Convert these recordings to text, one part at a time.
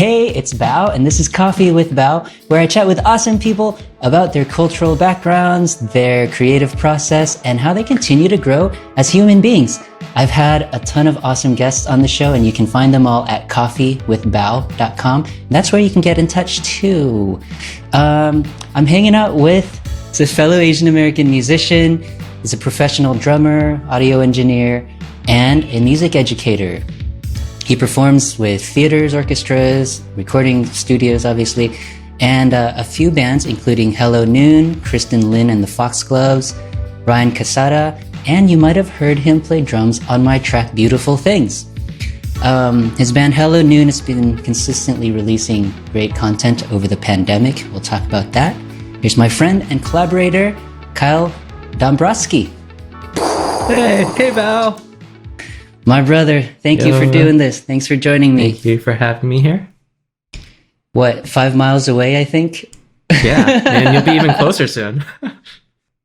Hey, it's BAO, and this is Coffee with BAO, where I chat with awesome people about their cultural backgrounds, their creative process, and how they continue to grow as human beings. I've had a ton of awesome guests on the show, and you can find them all at coffeewithbao.com. That's where you can get in touch too. I'm hanging out with a fellow Asian American musician. He's a professional drummer, audio engineer, and a music educator. He performs with theaters, orchestras, recording studios, obviously, and a few bands, including Hello Noon, Kristen Lin and the Foxgloves, Ryan Casada, and you might have heard him play drums on my track Beautiful Things. His band Hello Noon has been consistently releasing great content over the pandemic. We'll talk about that. Here's my friend and collaborator, Kyle Dombroski. Hey, Val. My brother, thank you for doing this. Thanks for joining me. Thank you for having me here. What, 5 miles away, I think? Yeah, and you'll be even closer soon.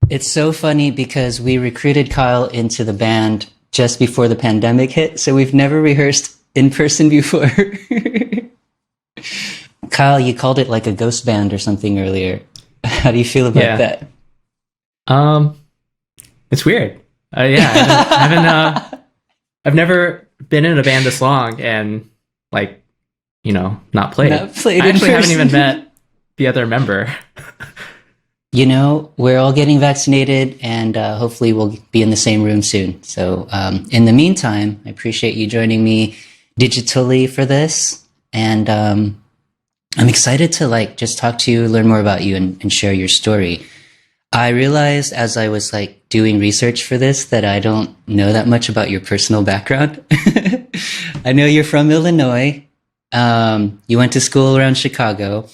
It's so funny because we recruited Kyle into the band just before the pandemic hit, so we've never rehearsed in person before. Kyle, you called it like a ghost band or something earlier. How do you feel about that? It's weird. I've never been in a band this long and not played. I actually haven't even met the other member. We're all getting vaccinated and hopefully we'll be in the same room soon. So in the meantime, I appreciate you joining me digitally for this. And I'm excited to just talk to you, learn more about you and share your story. I realized as I was doing research for this that I don't know that much about your personal background. I know you're from Illinois. You went to school around Chicago,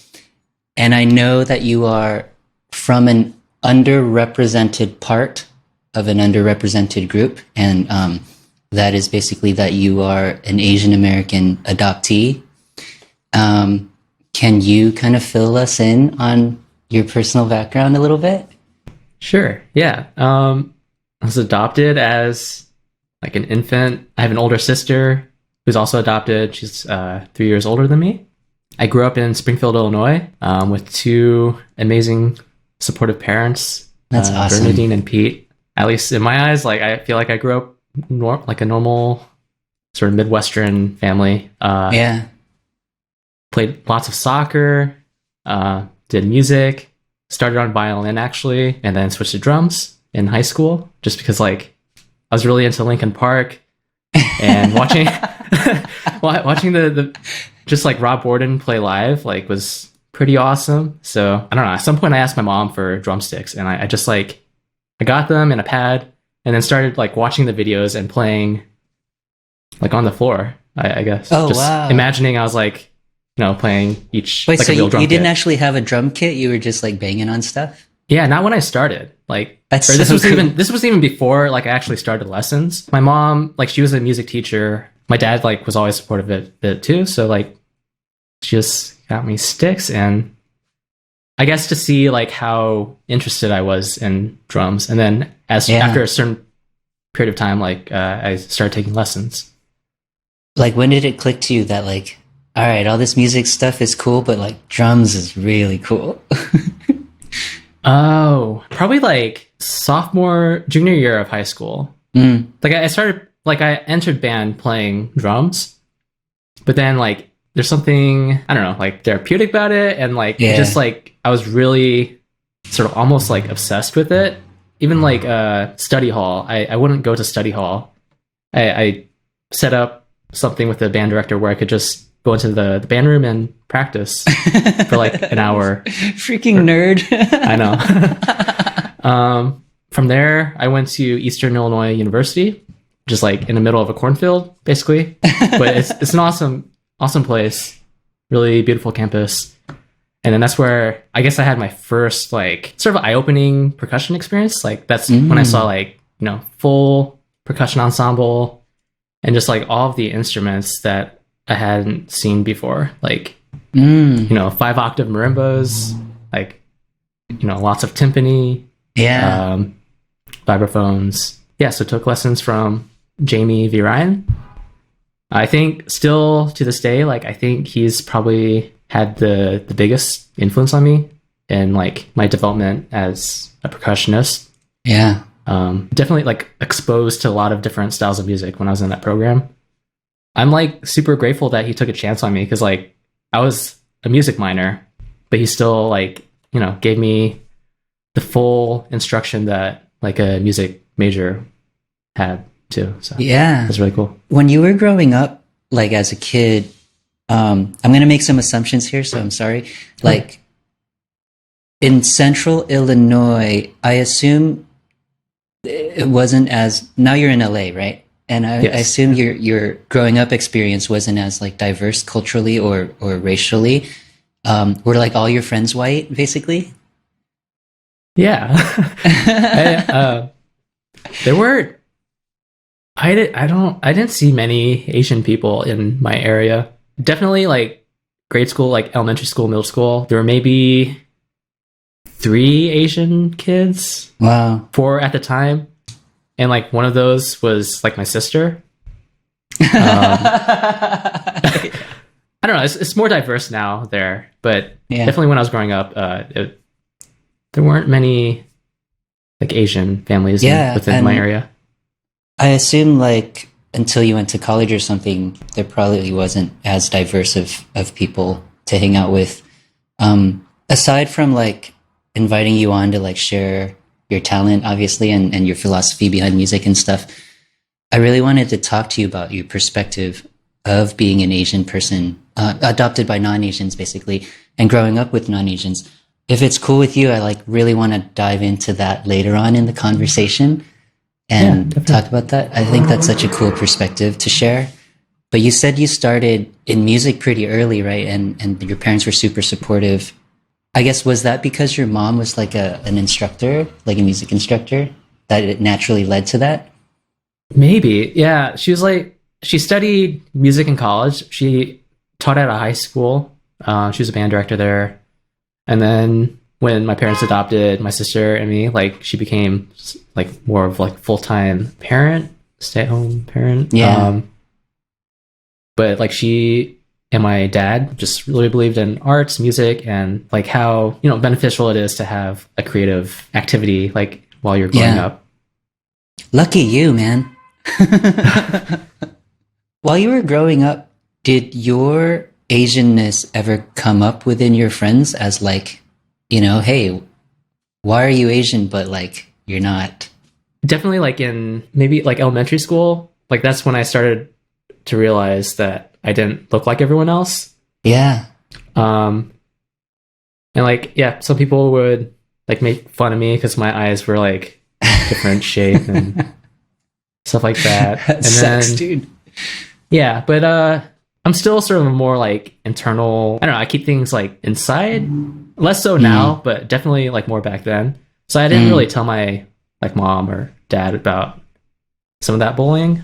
and I know that you are from an underrepresented part of an underrepresented group, and that is basically that you are an Asian American adoptee. Can you kind of fill us in on your personal background a little bit? Sure. Yeah. I was adopted as an infant. I have an older sister who's also adopted. She's 3 years older than me. I grew up in Springfield, Illinois, with two amazing, supportive parents. That's awesome. Bernadine and Pete. At least in my eyes, I feel like I grew up like a normal sort of Midwestern family. Played lots of soccer, did music. Started on violin actually, and then switched to drums in high school just because I was really into Linkin Park and watching the just Rob Borden play live was pretty awesome. So I don't know. At some point I asked my mom for drumsticks and I just I got them in a pad and then started watching the videos and playing on the floor, I guess. Oh, just wow. imagining I was playing each. Wait, so a real drum you didn't kit. actually have a drum kit? You were just banging on stuff? Yeah, not when I started. This was even before I actually started lessons. My mom, she was a music teacher. My dad was always supportive of it too. So she just got me sticks, and I guess to see how interested I was in drums. And then after a certain period of time, I started taking lessons. When did it click to you that all right, all this music stuff is cool, but drums is really cool? Oh, probably sophomore, junior year of high school. I started, I entered band playing drums, but then there's something, I don't know, therapeutic about it. And just I was really sort of almost obsessed with it. Even study hall, I wouldn't go to study hall. I set up something with the band director where I could just go into the band room and practice for an hour. Freaking nerd. I know. From there, I went to Eastern Illinois University, just in the middle of a cornfield, basically. But it's an awesome place, really beautiful campus. And then that's where I guess I had my first sort of eye-opening percussion experience. That's when I saw full percussion ensemble and just all of the instruments that I hadn't seen before, 5-octave marimbas, lots of timpani, vibraphones. Yeah, so took lessons from Jamie V. Ryan, I think still to this day, like I think he's probably had the biggest influence on me in like my development as a percussionist. Yeah. Definitely like exposed to a lot of different styles of music when I was in that program. I'm like super grateful that he took a chance on me because like I was a music minor, but he still like, you know, gave me the full instruction that like a music major had too. So Yeah. that's really cool. When you were growing up, like as a kid, I'm going to make some assumptions here, so I'm sorry. Like in central Illinois, I assume it wasn't as, now you're in LA, right? And I assume your growing up experience wasn't as like diverse culturally or racially. Were like all your friends white, basically? Yeah. There were, I didn't see many Asian people in my area. Definitely like grade school, like elementary school, middle school, there were maybe 3 Asian kids. Wow. 4 at the time. And like one of those was like my sister. I don't know. It's more diverse now there, but definitely when I was growing up, there weren't many like Asian families within my area. I assume like until you went to college or something, there probably wasn't as diverse of people to hang out with. Aside from like inviting you on to like share your talent, obviously, and your philosophy behind music and stuff, I really wanted to talk to you about your perspective of being an Asian person, adopted by non-Asians, basically, and growing up with non-Asians. If it's cool with you, I like really want to dive into that later on in the conversation and talk about that. I think that's such a cool perspective to share. But you said you started in music pretty early, right? And your parents were super supportive. I guess, was that because your mom was like an instructor, like a music instructor, that it naturally led to that? Maybe. Yeah. She was like, she studied music in college. She taught at a high school. She was a band director there. And then when my parents adopted my sister and me, like she became like more of like full-time parent, stay-at-home parent. Yeah. But like she and my dad just really believed in arts, music, and like how, you know, beneficial it is to have a creative activity like while you're growing up. Lucky you, man. While you were growing up, did your Asianness ever come up within your friends as like, you know, hey, why are you Asian, but like you're not? Definitely like in maybe like elementary school, like that's when I started to realize that I didn't look like everyone else. Yeah. And like, yeah, some people would like make fun of me because my eyes were like different shape and stuff like that. That and sucks, then, dude. Yeah, but I'm still sort of a more like internal, I don't know, I keep things like inside. Less so now, but definitely like more back then. So I didn't really tell my like mom or dad about some of that bullying.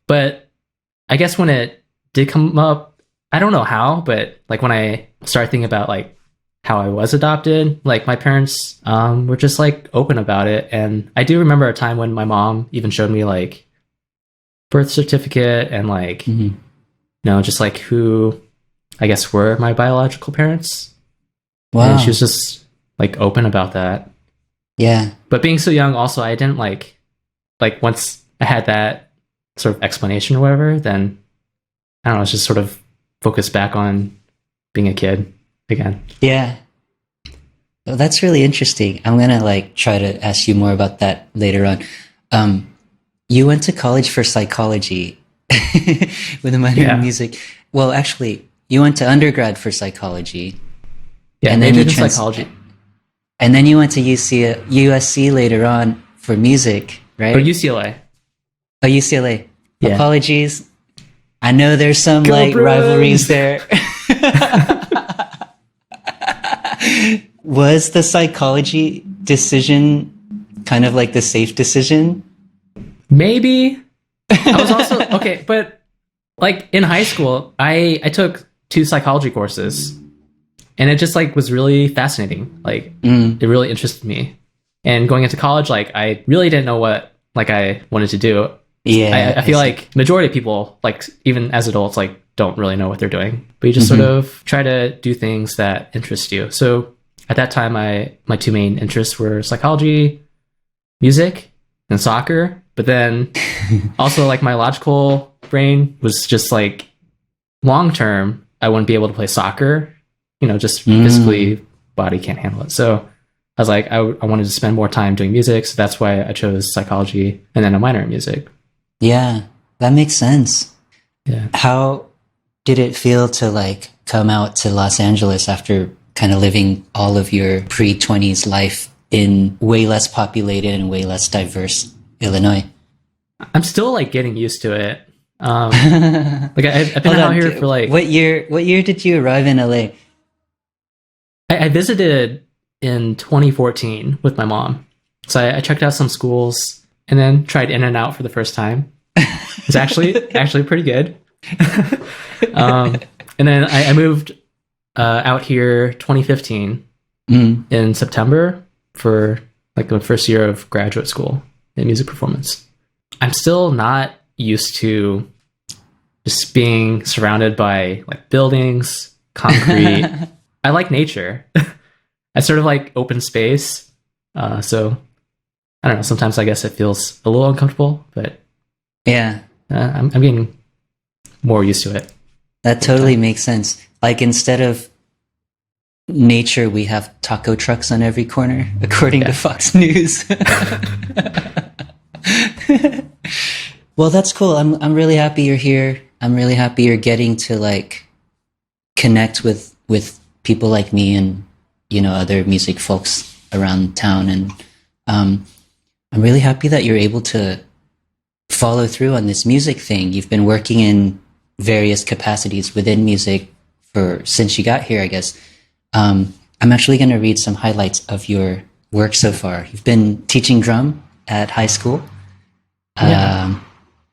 But I guess when it did come up, I don't know how, but like when I started thinking about like how I was adopted, like my parents were just like open about it. And I do remember a time when my mom even showed me like birth certificate and like, you know, just like who I guess were my biological parents. Wow. And she was just like open about that. Yeah. But being so young also, I didn't like once I had that sort of explanation or whatever, then I don't know, it's just sort of focused back on being a kid again. Yeah. Well, that's really interesting. I'm gonna like try to ask you more about that later on. You went to college for psychology with a minor in music. Well, actually, you went to undergrad for psychology. Yeah, and then you psychology. And then you went to USC later on for music, right? Or UCLA. Oh, UCLA. Yeah. Apologies. I know there's some Go like Bruins! rivalries there. Was the psychology decision kind of like the safe decision? Maybe. I was also okay, but like in high school, I took 2 psychology courses, and it just like was really fascinating. Like it really interested me. And going into college, like I really didn't know what like I wanted to do. Yeah. I feel like majority of people, like even as adults, like don't really know what they're doing, but you just sort of try to do things that interest you. So at that time, my two main interests were psychology, music, and soccer. But then also like my logical brain was just like long term, I wouldn't be able to play soccer, just physically body can't handle it. So I was like, I wanted to spend more time doing music. So that's why I chose psychology and then a minor in music. Yeah, that makes sense. Yeah. How did it feel to like come out to Los Angeles after kind of living all of your pre-20s life in way less populated and way less diverse Illinois? I'm still like getting used to it. Like I've been out here for like... What year did you arrive in LA? I visited in 2014 with my mom. So I checked out some schools and then tried In and Out for the first time. It's actually pretty good. And then I moved out here 2015 in September for like the first year of graduate school in music performance. I'm still not used to just being surrounded by like buildings, concrete. I like nature. I sort of like open space. So I don't know. Sometimes I guess it feels a little uncomfortable, but yeah, I'm getting more used to it. That totally makes sense. Like instead of nature, we have taco trucks on every corner, according to Fox News. Well, that's cool. I'm really happy you're here. I'm really happy you're getting to like connect with people like me and other music folks around town. And I'm really happy that you're able to follow through on this music thing. You've been working in various capacities within music since you got here, I guess. I'm actually going to read some highlights of your work so far. You've been teaching drum at high school.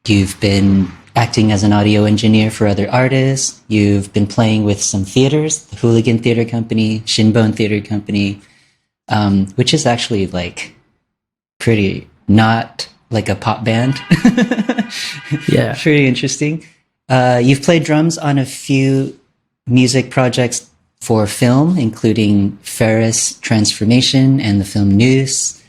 You've been acting as an audio engineer for other artists. You've been playing with some theaters, the Hooligan Theater Company, Shinbone Theater Company, which is actually like pretty not like a pop band. Yeah. Pretty interesting. You've played drums on a few music projects for film, including Ferris Transformation and the film Noose.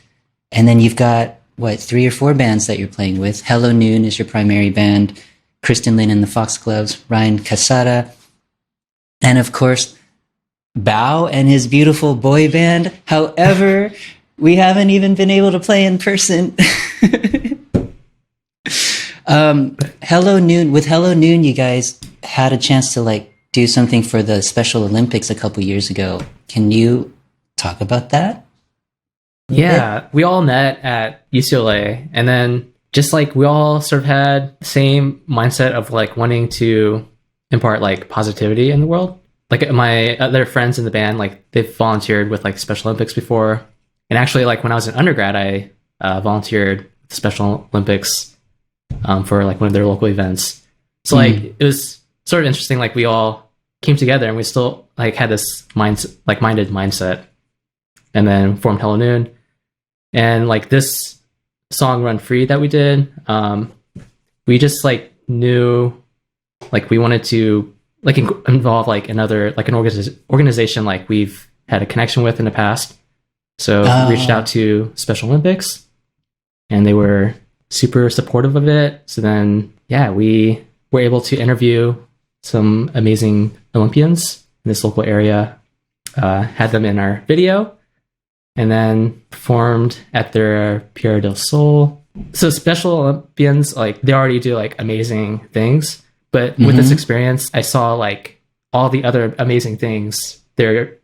And then you've got, 3 or 4 bands that you're playing with. Hello Noon is your primary band. Kristen Lynn and the Foxgloves, Ryan Casada. And of course, BAO and his beautiful boy band. However, we haven't even been able to play in person. Hello Noon, with Hello Noon, you guys had a chance to like do something for the Special Olympics a couple years ago. Can you talk about that? Yeah, we all met at UCLA, and then just like we all sort of had the same mindset of like wanting to impart like positivity in the world. Like my other friends in the band, like they've volunteered with like Special Olympics before. And actually like when I was an undergrad, I volunteered with the Special Olympics for like one of their local events. So like it was sort of interesting. Like we all came together and we still like had this minded mindset, and then formed Hello Noon. And like this song Run Free that we did, we just like knew like we wanted to like involve like another like an organization like we've had a connection with in the past. So we reached out to Special Olympics and they were super supportive of it. So then we were able to interview some amazing Olympians in this local area, had them in our video, and then performed at their Pier del Sol. So Special Olympians, like they already do like amazing things, but with this experience, I saw like all the other amazing things they're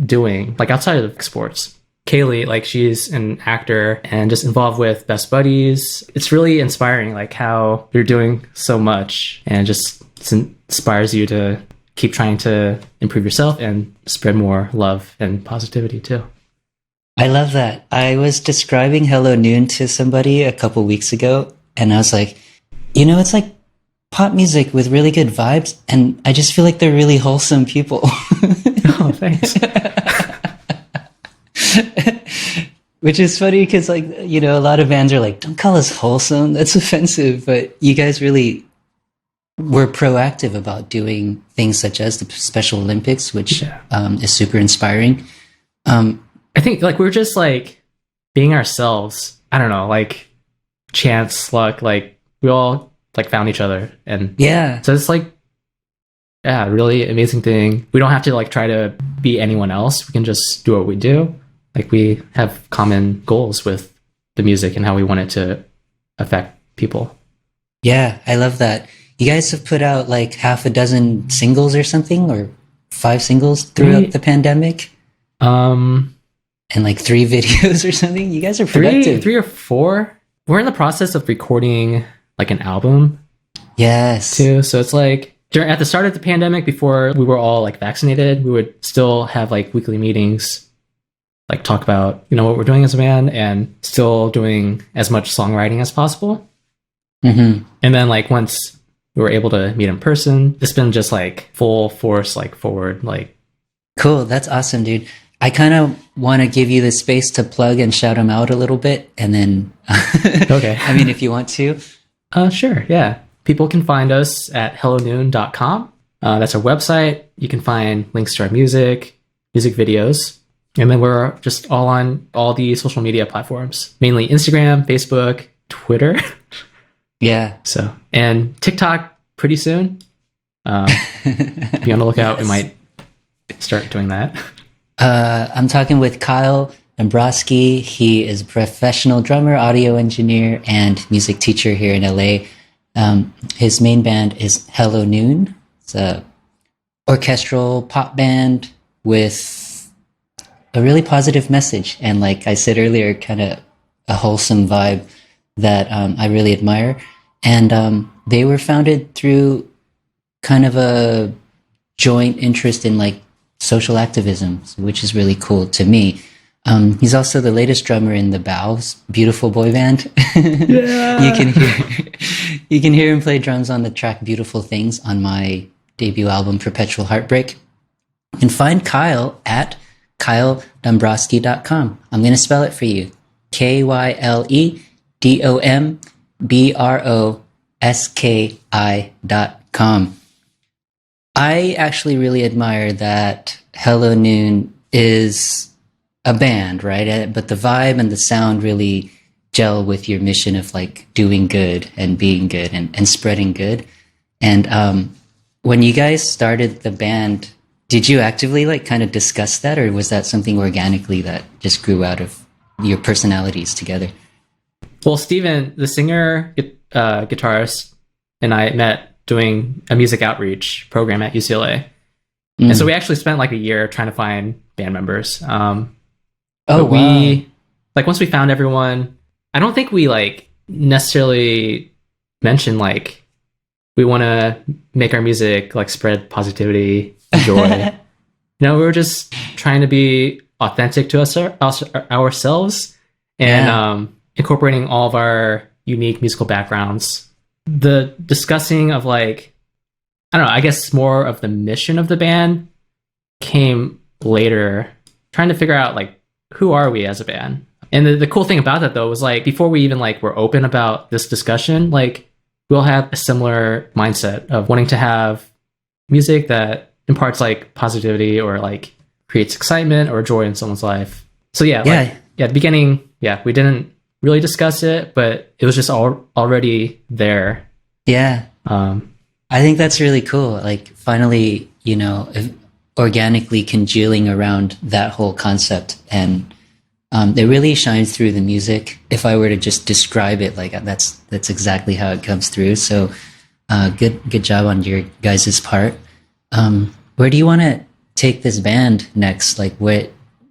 doing, like outside of sports. Kaylee, like she's an actor and just involved with Best Buddies. It's really inspiring, like how they're doing so much, and just inspires you to keep trying to improve yourself and spread more love and positivity too. I love that. I was describing Hello Noon to somebody a couple weeks ago, and I was like, it's like pop music with really good vibes, and I just feel like they're really wholesome people. Oh, thanks. Which is funny because, like, you know, a lot of bands are like, don't call us wholesome. That's offensive. But you guys really were proactive about doing things such as the Special Olympics, which is super inspiring. I think like we're just like being ourselves. I don't know, like chance, luck, like we all like found each other. And Yeah. so it's like, yeah, really amazing thing. We don't have to like try to be anyone else. We can just do what we do. Like we have common goals with the music and how we want it to affect people. Yeah, I love that. You guys have put out like half a dozen singles or something, or 5 singles throughout the pandemic, and like 3 videos or something. You guys are productive. 3 or 4. We're in the process of recording like an album. Yes. Too. So it's like at the start of the pandemic, before we were all like vaccinated, we would still have like weekly meetings, like talk about, you know, what we're doing as a band and still doing as much songwriting as possible. Mm-hmm. And then like once we were able to meet in person, it's been just like full force, like forward, like. Cool. That's awesome, dude. I kind of want to give you the space to plug and shout them out a little bit. And then, okay. I mean, if you want to. Sure. Yeah. People can find us at hellonoon.com. That's our website. You can find links to our music videos. And then we're just all on all the social media platforms, mainly Instagram, Facebook, Twitter. Yeah. So, and TikTok pretty soon. Be on the lookout. Yes. We might start doing that. I'm talking with Kyle Dombroski. He is a professional drummer, audio engineer, and music teacher here in LA. His main band is Hello Noon. It's a orchestral pop band with a really positive message. And like I said earlier, kind of a wholesome vibe that I really admire. And they were founded through kind of a joint interest in like social activism, which is really cool to me. He's also the latest drummer in the BAO, beautiful boy band. Yeah. you can hear him play drums on the track Beautiful Things on my debut album Perpetual Heartbreak. You can find Kyle at KyleDombroski.com. I'm going to spell it for you. KyleDombroski.com. I actually really admire that Hello Noon is a band, right? But the vibe and the sound really gel with your mission of like doing good and being good and spreading good. And when you guys started the band, did you actively like kind of discuss that, or was that something organically that just grew out of your personalities together? Well, Steven, the singer, guitarist, and I met doing a music outreach program at UCLA. And so we actually spent like a year trying to find band members. We like once we found everyone, I don't think we like necessarily mentioned like we want to make our music like spread positivity and joy. We were just trying to be authentic to ourselves and incorporating all of our unique musical backgrounds. The discussing of like, I don't know, I guess more of the mission of the band came later, trying to figure out like, who are we as a band? And the cool thing about that though was like, before we even like were open about this discussion, like we'll have a similar mindset of wanting to have music that imparts like positivity or like creates excitement or joy in someone's life. So at the beginning, we didn't really discuss it, but it was just already there. Yeah. I think that's really cool. Like finally, organically congealing around that whole concept, and it really shines through the music. If I were to just describe it, like that's exactly how it comes through. So good job on your guys' part. Where do you want to take this band next? Like what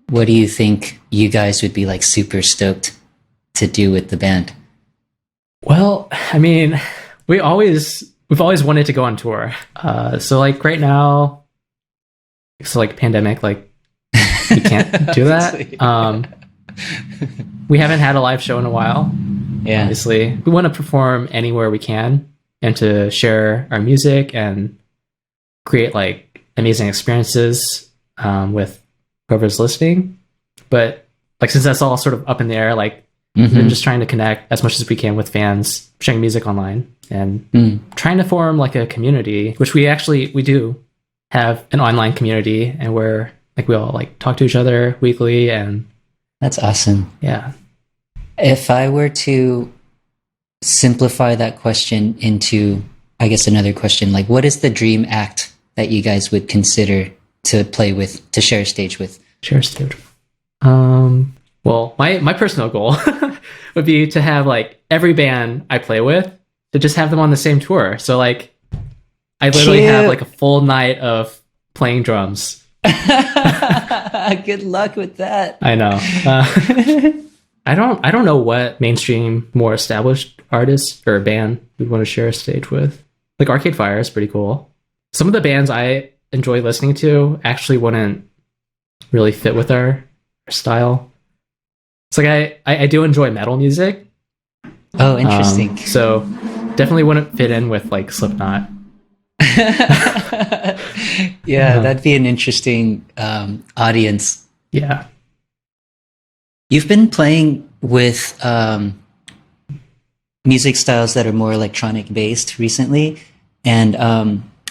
do you think you guys would be like super stoked to do with the band? Well, I mean, we've always wanted to go on tour. So like right now, so like pandemic, like we can't do that. We haven't had a live show in a while. Yeah. Obviously, we want to perform anywhere we can and to share our music and create like amazing experiences with whoever's listening. But like since that's all sort of up in the air, like we've been just trying to connect as much as we can with fans, sharing music online, and trying to form like a community, which we do have an online community, and where like we all like talk to each other weekly, and that's awesome. Yeah. If I were to simplify that question into, I guess, another question, like what is the dream act that you guys would consider to play with, to share a stage with? Share a stage. Well, my personal goal would be to have like every band I play with to just have them on the same tour. So like I literally have like a full night of playing drums. Good luck with that. I know. I don't know what mainstream, more established artist or band we want to share a stage with. Like Arcade Fire is pretty cool. Some of the bands I enjoy listening to actually wouldn't really fit with our style. It's like I do enjoy metal music. Oh, interesting. So definitely wouldn't fit in with like Slipknot. Yeah, that'd be an interesting audience. Yeah. You've been playing with music styles that are more electronic based recently, and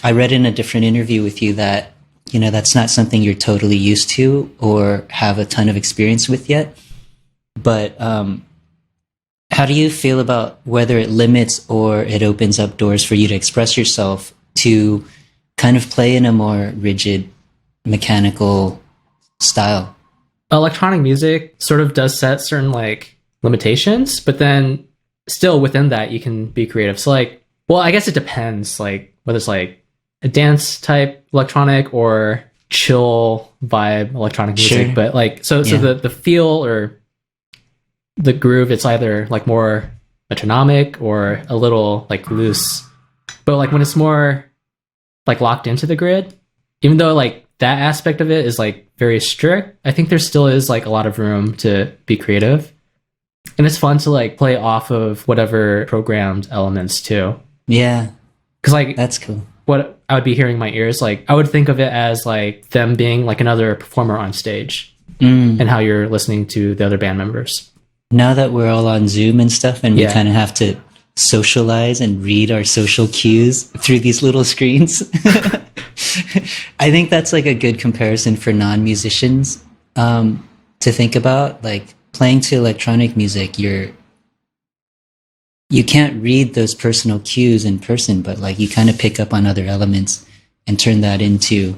I read in a different interview with you that, you know, that's not something you're totally used to or have a ton of experience with yet. But how do you feel about whether it limits or it opens up doors for you to express yourself to kind of play in a more rigid, mechanical style? Electronic music sort of does set certain like limitations, but then still within that you can be creative. So like, well, I guess it depends, like whether it's like a dance type electronic or chill vibe electronic music. But like, so the feel or the groove, it's either like more metronomic or a little like loose. But like when it's more like locked into the grid, even though like that aspect of it is like very strict, I think there still is like a lot of room to be creative. And it's fun to like play off of whatever programmed elements too. Yeah. Cause like that's cool. What I would be hearing in my ears, like I would think of it as like them being like another performer on stage and how you're listening to the other band members. Now that we're all on Zoom and stuff and we kind of have to socialize and read our social cues through these little screens, I think that's like a good comparison for non-musicians to think about. Like playing to electronic music, you can't read those personal cues in person, but like you kind of pick up on other elements and turn that into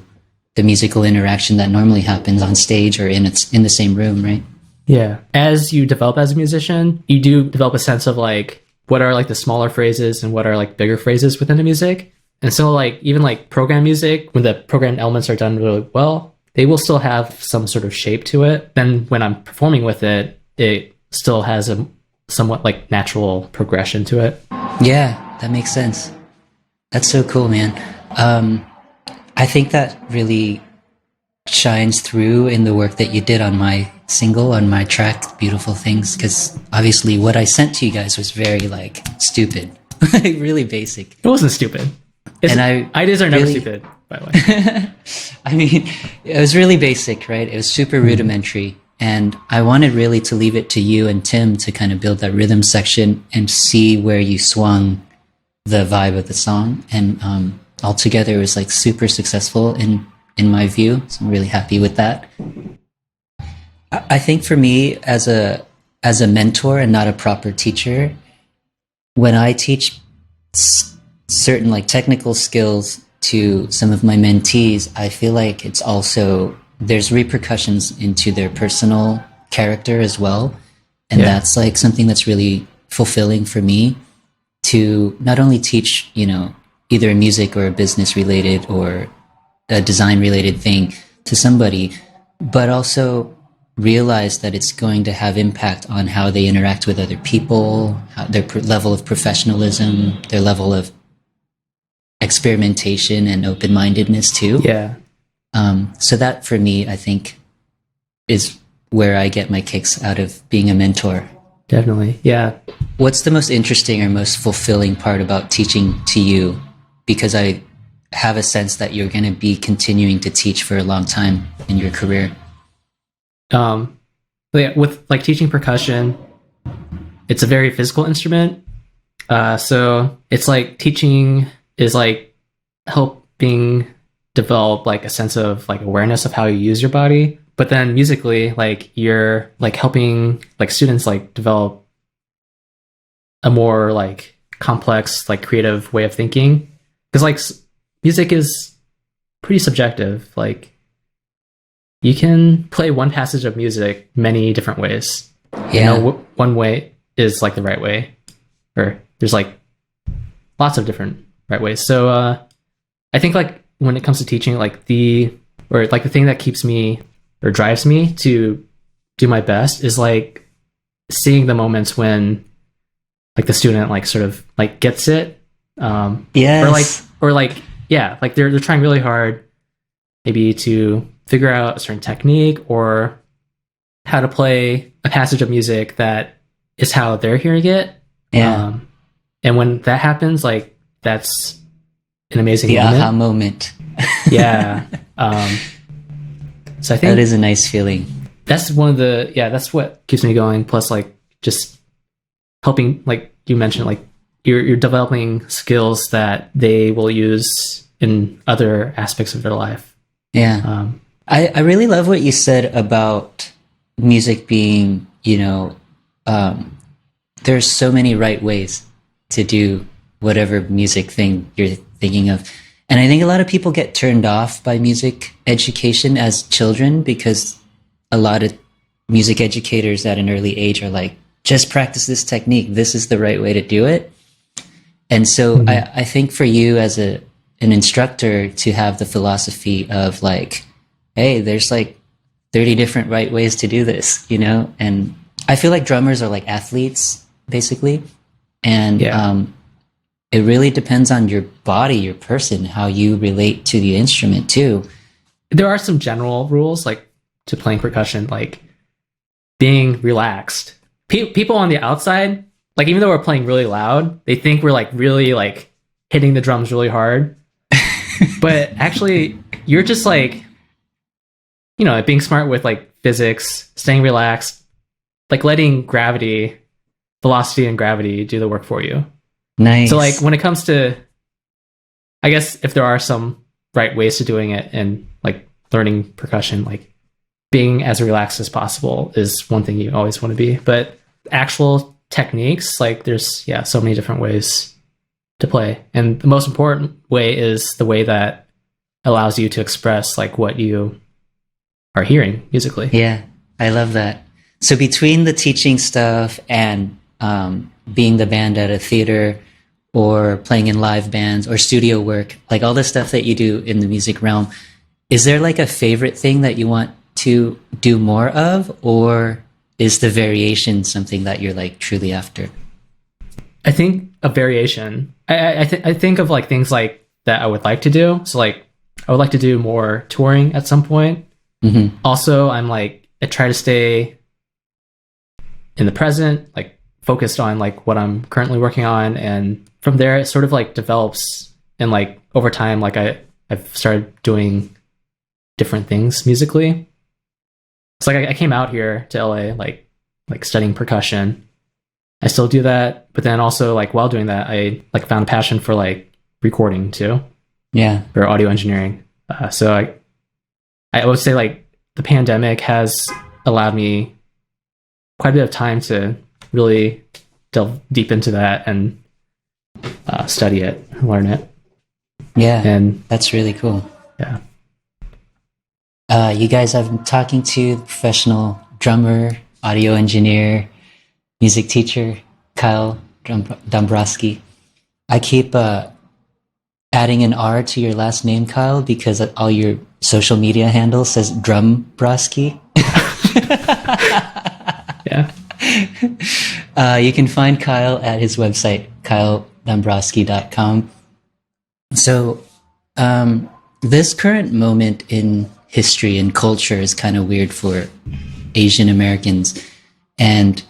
the musical interaction that normally happens on stage or in the same room, right? Yeah. As you develop as a musician, you do develop a sense of like what are like the smaller phrases and what are like bigger phrases within the music. And so like even like program music, when the programmed elements are done really well, they will still have some sort of shape to it. Then when I'm performing with it, it still has a somewhat like natural progression to it. Yeah, that makes sense. That's so cool, man. I think that really shines through in the work that you did on my single, on my track, Beautiful Things, because obviously what I sent to you guys was very like stupid, really basic. It wasn't stupid. Ideas are never stupid, by the way. I mean, it was really basic, right? It was super rudimentary. And I wanted really to leave it to you and Tim to kind of build that rhythm section and see where you swung the vibe of the song. And altogether, it was like super successful in my view. So I'm really happy with that. I think for me, as a mentor and not a proper teacher, when I teach certain like technical skills to some of my mentees, I feel like it's also there's repercussions into their personal character as well. And that's like something that's really fulfilling for me to not only teach, you know, either a music or a business related or a design related thing to somebody, but also realize that it's going to have impact on how they interact with other people, their level of professionalism, their level of experimentation and open-mindedness too. Yeah. So that for me, I think, is where I get my kicks out of being a mentor. Definitely. Yeah. What's the most interesting or most fulfilling part about teaching to you? Because I have a sense that you're going to be continuing to teach for a long time in your career. But yeah, with like teaching percussion, it's a very physical instrument. So it's like teaching is like helping develop like a sense of like awareness of how you use your body. But then musically, like you're like helping like students like develop a more like complex, like creative way of thinking. Because like music is pretty subjective. Like you can play one passage of music many different ways. Yeah. You know, one way is like the right way, or there's like lots of different right ways. So I think like when it comes to teaching, like the thing that keeps me or drives me to do my best is like seeing the moments when like the student like sort of like gets it. Yes. Or like yeah, like they're trying really hard maybe to figure out a certain technique or how to play a passage of music that is how they're hearing it. Yeah. And when that happens, like that's an amazing The moment. aha moment. Yeah. So I think that is a nice feeling. That's that's what keeps me going. Plus like just helping, like you mentioned, like you're developing skills that they will use in other aspects of their life. Yeah. I really love what you said about music being, there's so many right ways to do whatever music thing you're thinking of. And I think a lot of people get turned off by music education as children because a lot of music educators at an early age are like, just practice this technique. This is the right way to do it. And so I think for you as an instructor to have the philosophy of like, hey, there's like 30 different right ways to do this, And I feel like drummers are like athletes, basically. And it really depends on your body, your person, how you relate to the instrument too. There are some general rules like to playing percussion, like being relaxed. People on the outside, like even though we're playing really loud, they think we're like really like hitting the drums really hard. But actually you're just like, being smart with like physics, staying relaxed, like letting velocity and gravity do the work for you. Nice. So like when it comes to, I guess if there are some right ways to doing it and like learning percussion, like being as relaxed as possible is one thing you always want to be. But actual techniques, like there's so many different ways to play. And the most important way is the way that allows you to express like what you are hearing musically. Yeah, I love that. So between the teaching stuff and being the band at a theater or playing in live bands or studio work, like all the stuff that you do in the music realm, is there like a favorite thing that you want to do more of, or is the variation something that you're like truly after? I think a variation. I think of like things like that I would like to do. So like I would like to do more touring at some point. Mm-hmm. Also, I try to stay in the present, like focused on like what I'm currently working on, and from there it sort of like develops, and like over time like I've started doing different things musically. So like I came out here to LA like studying percussion. I still do that, but then also like while doing that I like found a passion for like recording too. Yeah. Or audio engineering. So I would say like the pandemic has allowed me quite a bit of time to really delve deep into that and study it, learn it. Yeah, and that's really cool. Yeah. You guys, I've been talking to the professional drummer, audio engineer, music teacher, Kyle Dombroski. I keep adding an R to your last name, Kyle, because all your social media handle says Drumbroski. Yeah. You can find Kyle at his website, kyledombroski.com. So this current moment in history and culture is kind of weird for Asian Americans. And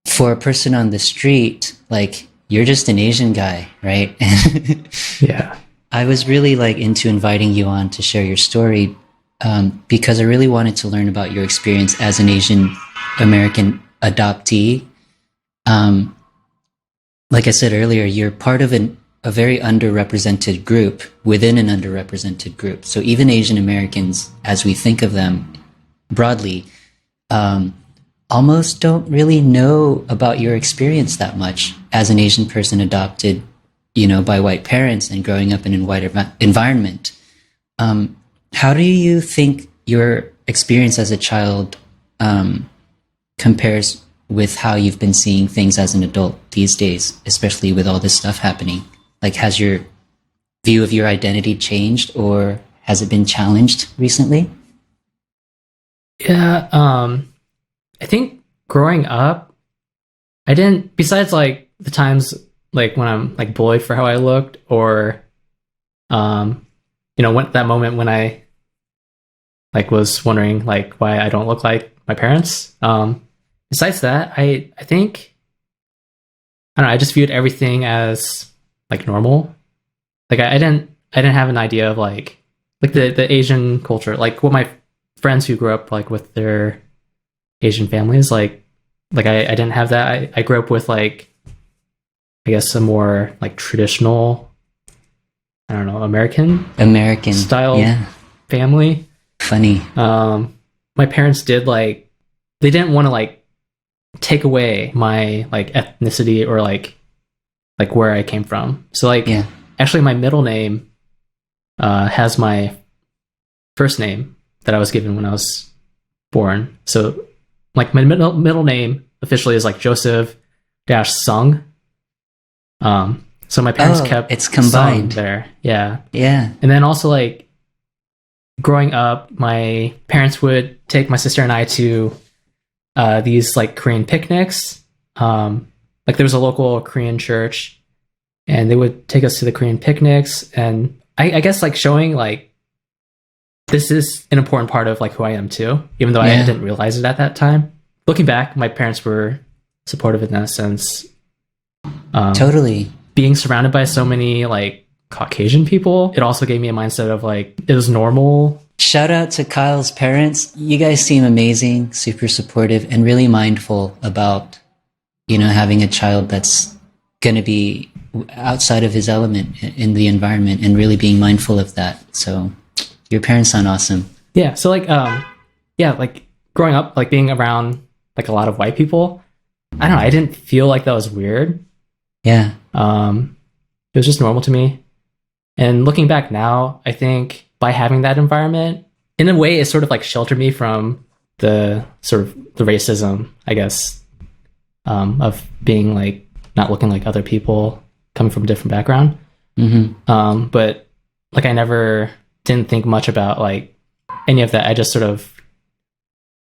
for a person on the street, like, you're just an Asian guy, right? Yeah. I was really like into inviting you on to share your story because I really wanted to learn about your experience as an Asian American adoptee, like I said earlier, you're part of a very underrepresented group within an underrepresented group. So even Asian Americans, as we think of them broadly, almost don't really know about your experience that much as an Asian person adopted, by white parents and growing up in a white environment. How do you think your experience as a child compares with how you've been seeing things as an adult these days, especially with all this stuff happening? Like, has your view of your identity changed, or has it been challenged recently? Yeah, I think growing up, I didn't, besides like the times like when I'm like bullied for how I looked, or when that moment when I like was wondering like why I don't look like my parents. Besides that, I think, I don't know, I just viewed everything as like normal. Like I didn't have an idea of like the Asian culture, like what my friends who grew up like with their Asian families, like I didn't have that. I grew up with like, I guess, a more like traditional, I don't know, American style family. Funny. My parents did like, they didn't want to like take away my like ethnicity or like where I came from. So like, actually my middle name has my first name that I was given when I was born. So like my middle name officially is like Joseph Sung. So my parents kept it's combined Sung there. Yeah. Yeah. And then also like growing up, my parents would take my sister and I to these like Korean picnics. Like there was a local Korean church, and they would take us to the Korean picnics, and I guess like showing like this is an important part of like who I am too, even though I didn't realize it at that time. Looking back, my parents were supportive in that sense. Totally. Being surrounded by so many like Caucasian people, it also gave me a mindset of like it was normal. Shout out to Kyle's parents. You guys seem amazing, super supportive, and really mindful about, having a child that's going to be outside of his element in the environment, and really being mindful of that. So your parents sound awesome. Yeah. So like, like growing up, like being around like a lot of white people, I don't know, I didn't feel like that was weird. Yeah. It was just normal to me. And looking back now, I think by having that environment, in a way, it sort of like sheltered me from the sort of the racism, I guess, of being like not looking like other people coming from a different background. Mm-hmm. But like I never didn't think much about like any of that. I just sort of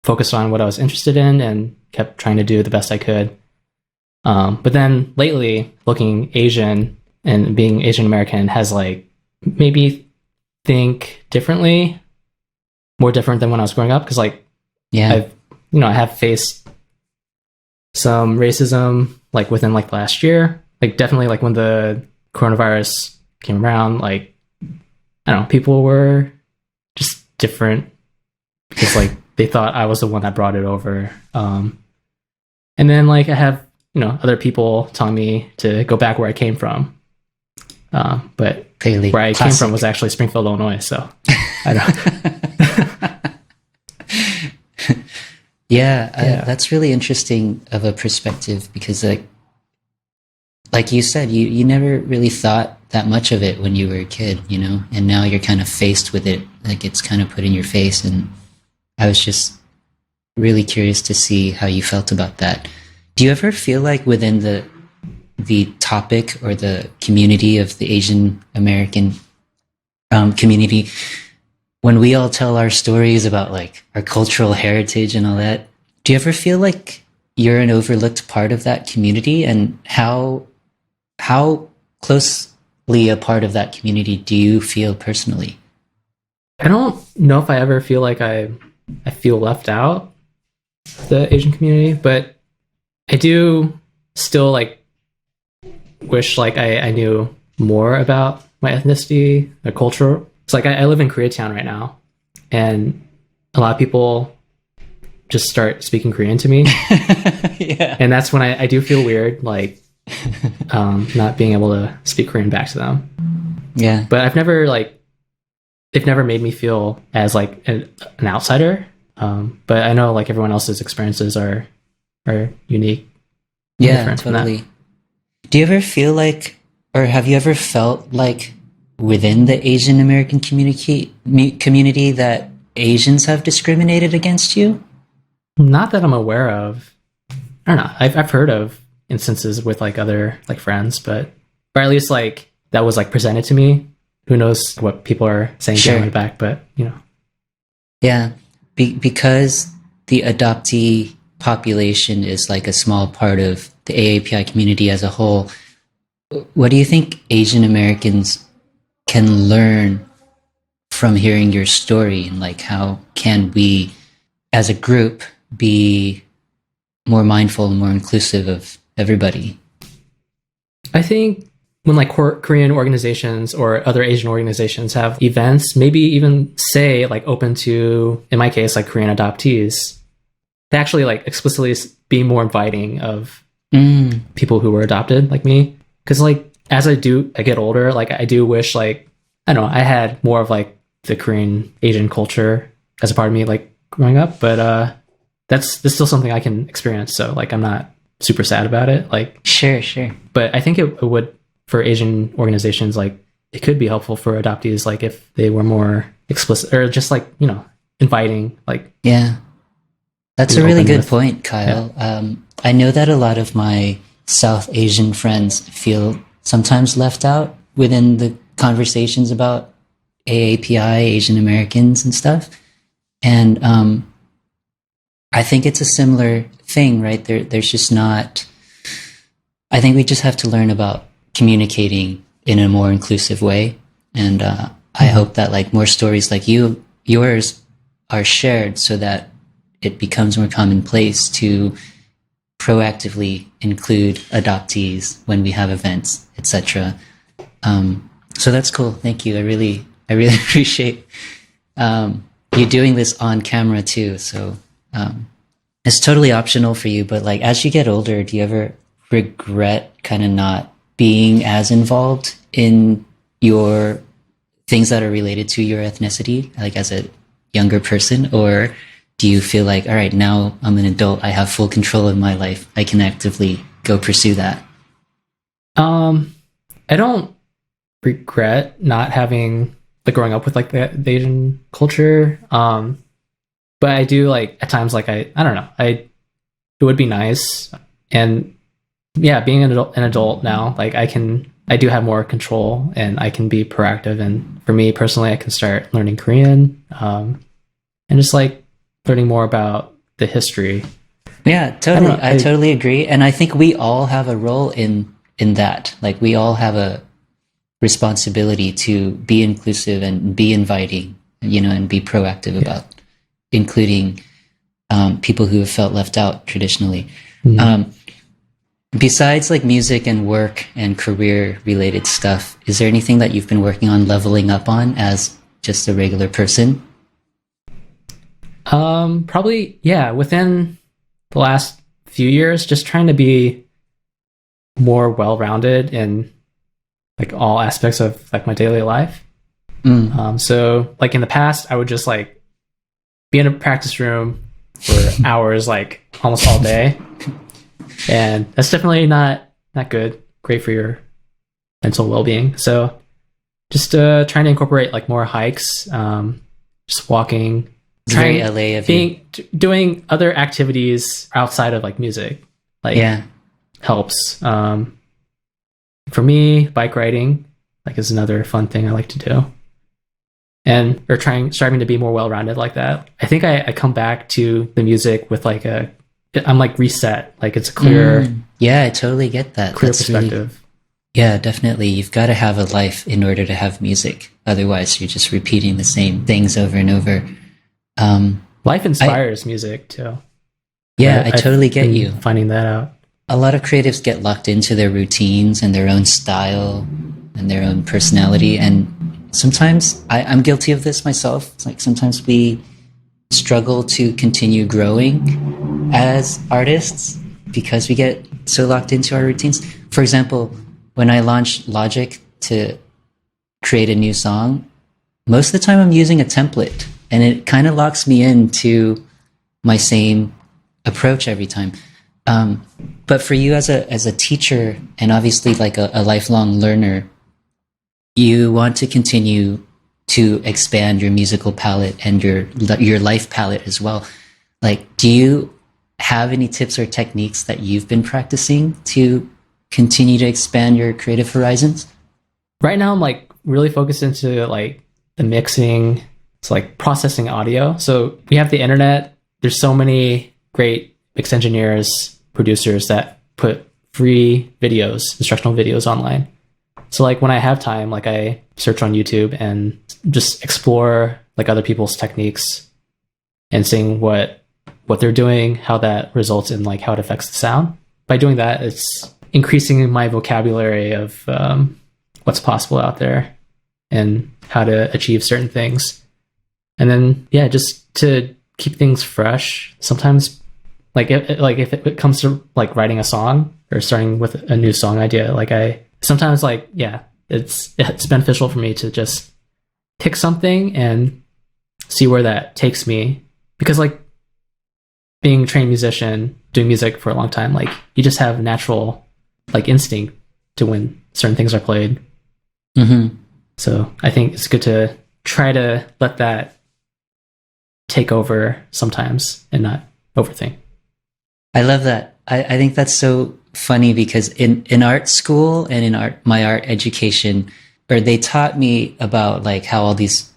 focused on what I was interested in and kept trying to do the best I could. But then lately, looking Asian and being Asian American has like maybe think differently, more different than when I was growing up. Because like, I have faced some racism like within like last year. Like definitely like when the coronavirus came around, like I don't know, people were just different because like they thought I was the one that brought it over. And then like I have other people telling me to go back where I came from. But Clearly, where I came from was actually Springfield, Illinois. So I don't. That's really interesting of a perspective, because like you said, you never really thought that much of it when you were a kid, and now you're kind of faced with it, like it's kind of put in your face. And I was just really curious to see how you felt about that. Do you ever feel like within the topic or the community of the Asian American community, when we all tell our stories about like our cultural heritage and all that, do you ever feel like you're an overlooked part of that community? And how closely a part of that community do you feel personally? I don't know if I ever feel like I feel left out the Asian community, but I do still like wish like I knew more about my ethnicity, my culture. It's like I live in Koreatown right now, and a lot of people just start speaking Korean to me. Yeah. And that's when I do feel weird, like not being able to speak Korean back to them. Yeah. But they've never made me feel as like an outsider. But I know like everyone else's experiences are unique. Yeah, totally. Do you ever feel like, or have you ever felt like within the Asian American community that Asians have discriminated against you? Not that I'm aware of. I don't know. I've heard of instances with like other like friends, but or at least like that was like presented to me. Who knows what people are saying behind my back, but you know. Yeah, because the adoptee population is like a small part of the AAPI community as a whole. What do you think Asian Americans can learn from hearing your story, and like how can we as a group be more mindful and more inclusive of everybody? I think when like Korean organizations or other Asian organizations have events, maybe even say like open to, in my case, like Korean adoptees, they actually like explicitly be more inviting of people who were adopted like me. Because like as I get older, like I do wish like, I don't know, I had more of like the Korean Asian culture as a part of me like growing up, but that's still something I can experience. So like I'm not super sad about it. Like sure. But I think it would, for Asian organizations, like it could be helpful for adoptees, like if they were more explicit or just like, you know, inviting, like. Yeah, that's a really good point, Kyle. Yeah. I know that a lot of my South Asian friends feel sometimes left out within the conversations about AAPI, Asian Americans and stuff. And I think it's a similar thing, right? There's just not, I think we just have to learn about communicating in a more inclusive way. And I hope that like more stories like yours are shared so that it becomes more commonplace to proactively include adoptees when we have events, etc. So that's cool. Thank you. I really appreciate you doing this on camera too. So it's totally optional for you, but like as you get older, do you ever regret kind of not being as involved in your things that are related to your ethnicity, like as a younger person? Or do you feel like, all right, now I'm an adult, I have full control of my life, I can actively go pursue that? I don't regret not having like growing up with like the Asian culture. But I do like at times like I don't know, it would be nice. And yeah, being an adult now, like I do have more control and I can be proactive. And for me personally, I can start learning Korean, and just like learning more about the history. Yeah, totally. I totally agree. And I think we all have a role in that. Like we all have a responsibility to be inclusive and be inviting, you know, and be proactive about including people who have felt left out traditionally. Besides like music and work and career related stuff, is there anything that you've been working on leveling up on as just a regular person? Probably, yeah, within the last few years, just trying to be more well-rounded in like all aspects of like my daily life. So like in the past, I would just like be in a practice room for hours, like almost all day. And that's definitely not great for your mental well-being. So just trying to incorporate like more hikes, just walking, very LA of doing other activities outside of like music, like helps. For me, bike riding like is another fun thing I like to do, and or striving to be more well-rounded like that. I think I come back to the music with like I'm like reset, like it's a clear. Yeah, I totally get that. Clear perspective. Really, yeah, definitely. You've got to have a life in order to have music. Otherwise, you're just repeating the same things over and over. Life inspires music too. Yeah, I totally get you. Finding that out. A lot of creatives get locked into their routines and their own style and their own personality. And sometimes I'm guilty of this myself. It's like sometimes we struggle to continue growing as artists because we get so locked into our routines. For example, when I launch Logic to create a new song, most of the time I'm using a template, and it kind of locks me into my same approach every time. But for you as a teacher, and obviously like a lifelong learner, you want to continue to expand your musical palette and your life palette as well. Like, do you have any tips or techniques that you've been practicing to continue to expand your creative horizons? Right now, I'm like really focused into like the mixing, it's like processing audio. So we have the internet. There's so many great mix engineers, producers that put free videos, instructional videos online. So like when I have time, like I search on YouTube and just explore like other people's techniques and seeing what they're doing, how that results in like how it affects the sound. By doing that, it's increasing my vocabulary of what's possible out there and how to achieve certain things. And then, yeah, just to keep things fresh. Sometimes like if it comes to like writing a song or starting with a new song idea, like sometimes like, yeah, it's beneficial for me to just pick something and see where that takes me. Because like being a trained musician, doing music for a long time, like you just have natural like instinct to when certain things are played. Mm-hmm. So I think it's good to try to let that take over sometimes and not overthink. I love that. I think that's so funny because in art school and in my art education, or they taught me about like how all these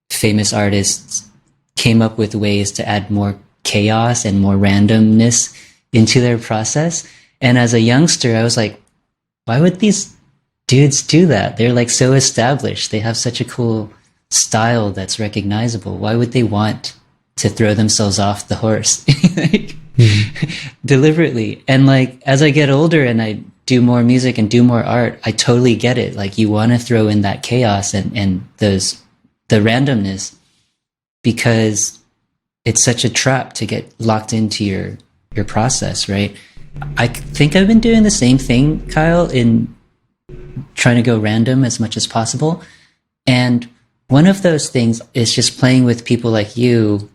famous artists came up with ways to add more chaos and more randomness into their process. And as a youngster, I was like, why would these dudes do that? They're like so established. They have such a cool style that's recognizable. Why would they want to throw themselves off the horse deliberately? And like, as I get older and I do more music and do more art, I totally get it. Like you want to throw in that chaos and the randomness because it's such a trap to get locked into your process, right? I think I've been doing the same thing, Kyle, in trying to go random as much as possible. And one of those things is just playing with people like you,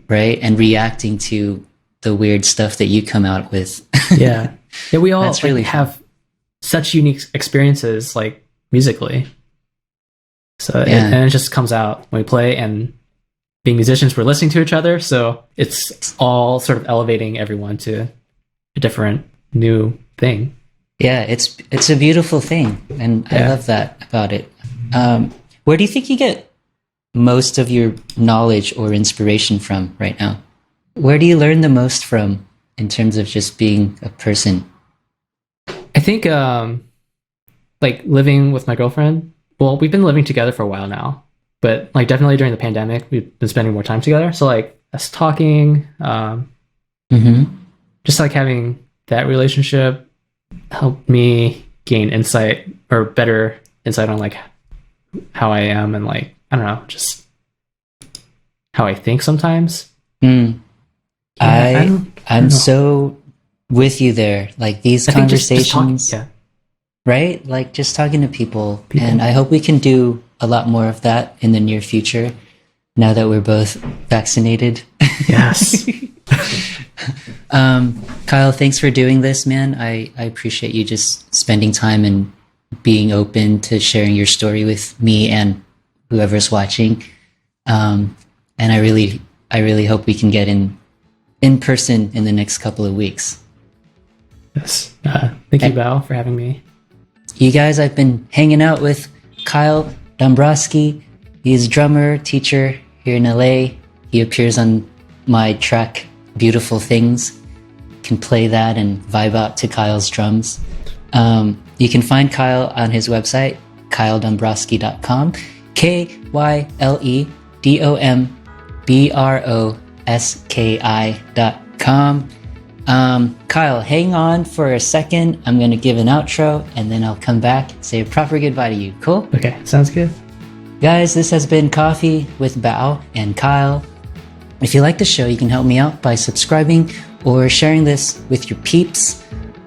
right? And reacting to the weird stuff that you come out with. Yeah. We all That's really have such unique experiences, like musically. So Yeah. and it just comes out when we play, and being musicians, we're listening to each other. So it's all sort of elevating everyone to a different new thing. Yeah, it's a beautiful thing. And I love that about it. Where do you think you get most of your knowledge or inspiration from right now? Where do you learn the most from in terms of just being a person? I think like living with my girlfriend. Well, we've been living together for a while now, but like definitely during the pandemic, we've been spending more time together. So like us talking, just like having that relationship helped me gain insight or better insight on like how I am and like, I don't know, just how I think sometimes. I'm so with you there. Like these conversations, right? Like just talking to people. And I hope we can do a lot more of that in the near future now that we're both vaccinated. Yes. Kyle, thanks for doing this, man. I appreciate you just spending time and being open to sharing your story with me and whoever's watching. And I really hope we can get in person in the next couple of weeks. Yes. Thank you, BAO, for having me. You guys, I've been hanging out with Kyle Dombroski. He's a drummer, teacher here in LA. He appears on my track, Beautiful Things. You can play that and vibe out to Kyle's drums. You can find Kyle on his website, kyledombroski.com. KYLEDOMBROSKI.com. Kyle, hang on for a second. I'm going to give an outro and then I'll come back, say a proper goodbye to you. Cool? Okay, sounds good. Guys, this has been Coffee with BAO and Kyle. If you like the show, you can help me out by subscribing or sharing this with your peeps.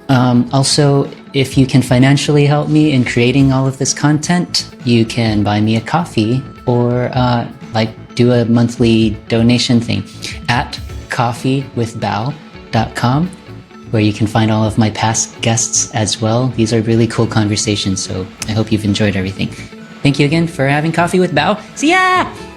Also, if you can financially help me in creating all of this content, you can buy me a coffee or do a monthly donation thing at coffeewithbao.com, where you can find all of my past guests as well. These are really cool conversations, so I hope you've enjoyed everything. Thank you again for having Coffee with Bao. See ya!